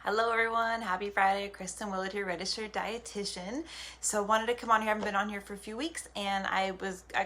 Hello everyone, happy Friday. Kristen Willard here, registered dietitian. So wanted to come on here. I haven't been on here for a few weeks and I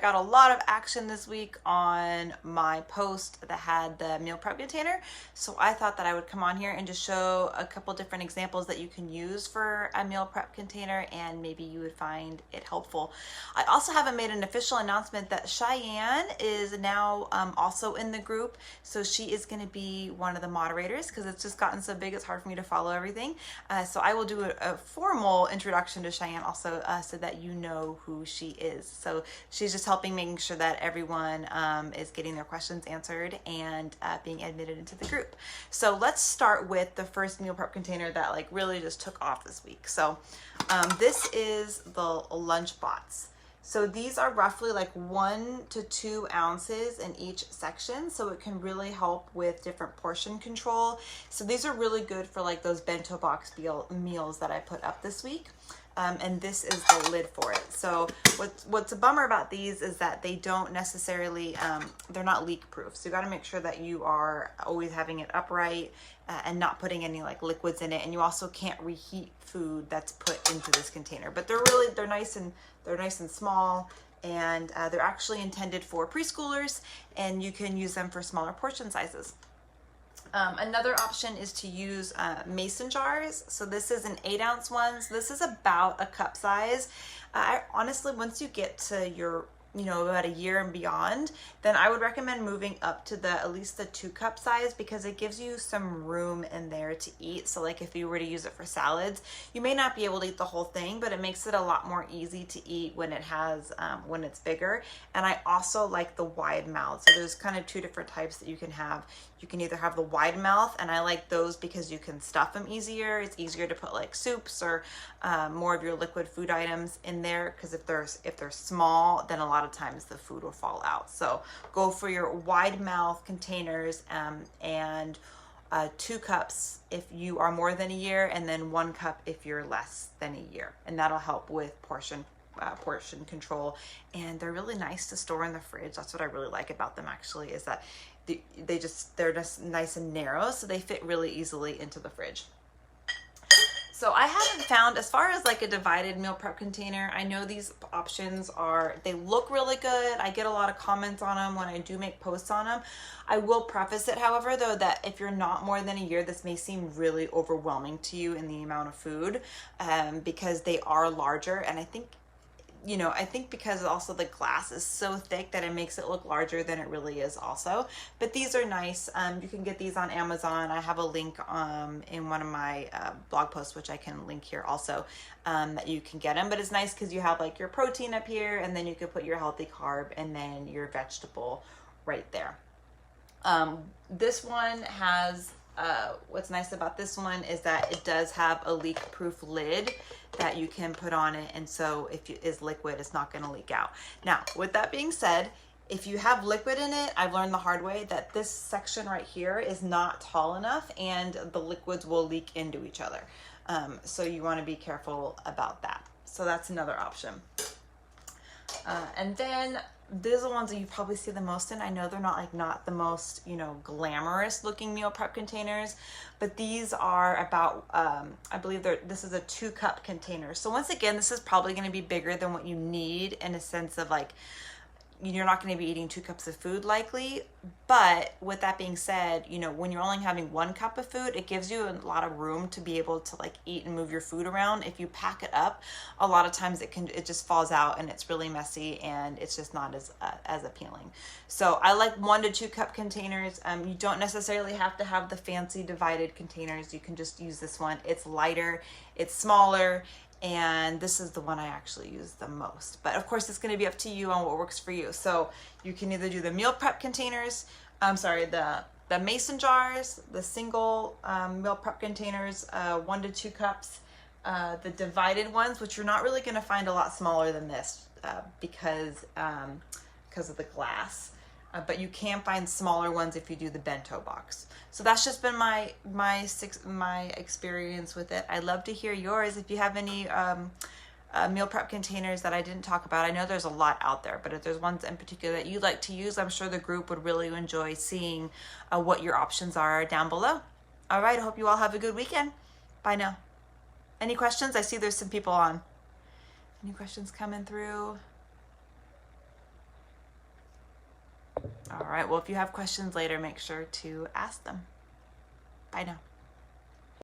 got a lot of action this week on my post that had the meal prep container. So I thought that I would come on here and just show a couple different examples that you can use for a meal prep container and maybe you would find it helpful. I also haven't made an official announcement that Cheyenne is now also in the group. So she is going to be one of the moderators because it's just gotten so big it's hard for me to follow everything. So I will do a formal introduction to Cheyenne also so that you know who she is. So she's just helping making sure that everyone is getting their questions answered and being admitted into the group. So let's start with the first meal prep container that like really just took off this week. So this is the lunch bots. So these are roughly like 1 to 2 ounces in each section. So it can really help with different portion control. So these are really good for like those bento box meals that I put up this week. And this is the lid for it. So what's a bummer about these is that they don't necessarily, they're not leak proof. So you got to make sure that you are always having it upright and not putting any like liquids in it. And you also can't reheat food that's put into this container. But they're nice and small, and they're actually intended for preschoolers, and you can use them for smaller portion sizes. Another option is to use mason jars. So this is an 8-ounce one. So this is about a cup size. I honestly, once you get to your about a year and beyond, then I would recommend moving up to at least the 2-cup size because it gives you some room in there to eat. So like if you were to use it for salads, you may not be able to eat the whole thing, but it makes it a lot more easy to eat when when it's bigger. And I also like the wide mouth. So there's kind of 2 different types that you can have. You can either have the wide mouth, and I like those because you can stuff them easier. It's easier to put like soups or more of your liquid food items in there, because if they're small, then a lot of times the food will fall out. So go for your wide mouth containers, and 2 cups if you are more than a year, and then 1 cup if you're less than a year, and that'll help with portion control. And they're really nice to store in the fridge. That's what I really like about them, actually, is that they're just nice and narrow, so they fit really easily into the fridge. So I haven't found, as far as like a divided meal prep container, I know these options they look really good. I get a lot of comments on them when I do make posts on them. I will preface it, however, though, that if you're not more than a year, this may seem really overwhelming to you in the amount of food, because they are larger. And I think because also the glass is so thick that it makes it look larger than it really is also. But these are nice. You can get these on Amazon. I have a link in one of my blog posts, which I can link here also, that you can get them. But it's nice because you have like your protein up here, and then you can put your healthy carb and then your vegetable right there. This one has, what's nice about this one is that it does have a leak-proof lid that you can put on it, and so if it is liquid, it's not going to leak out. Now, with that being said, if you have liquid in it, I've learned the hard way that this section right here is not tall enough, and the liquids will leak into each other. So you want to be careful about that. So that's another option. And then these are the ones that you probably see the most in. I know they're not the most, glamorous looking meal prep containers, but these are about, I believe this is a 2-cup container. So once again, this is probably going to be bigger than what you need, in a sense of like, you're not going to be eating 2 cups of food likely. But with that being said, when you're only having 1 cup of food, it gives you a lot of room to be able to like eat and move your food around. If you pack it up, a lot of times it just falls out and it's really messy and it's just not as appealing. So I like 1 to 2 cup containers. You don't necessarily have to have the fancy divided containers. You can just use this one. It's lighter, it's smaller, and this is the one I actually use the most. But of course, it's going to be up to you on what works for you. So you can either do the meal prep containers, the mason jars, the single meal prep containers, 1 to 2 cups, the divided ones, which you're not really going to find a lot smaller than this because of the glass. But you can find smaller ones if you do the bento box. So that's just been my experience with it. I'd love to hear yours. If you have any meal prep containers that I didn't talk about, I know there's a lot out there, but if there's ones in particular that you like to use, I'm sure the group would really enjoy seeing what your options are down below. All right. I hope you all have a good weekend. Bye now. Any questions? I see there's some people on. Any questions coming through? All right. Well, if you have questions later, make sure to ask them. Bye now.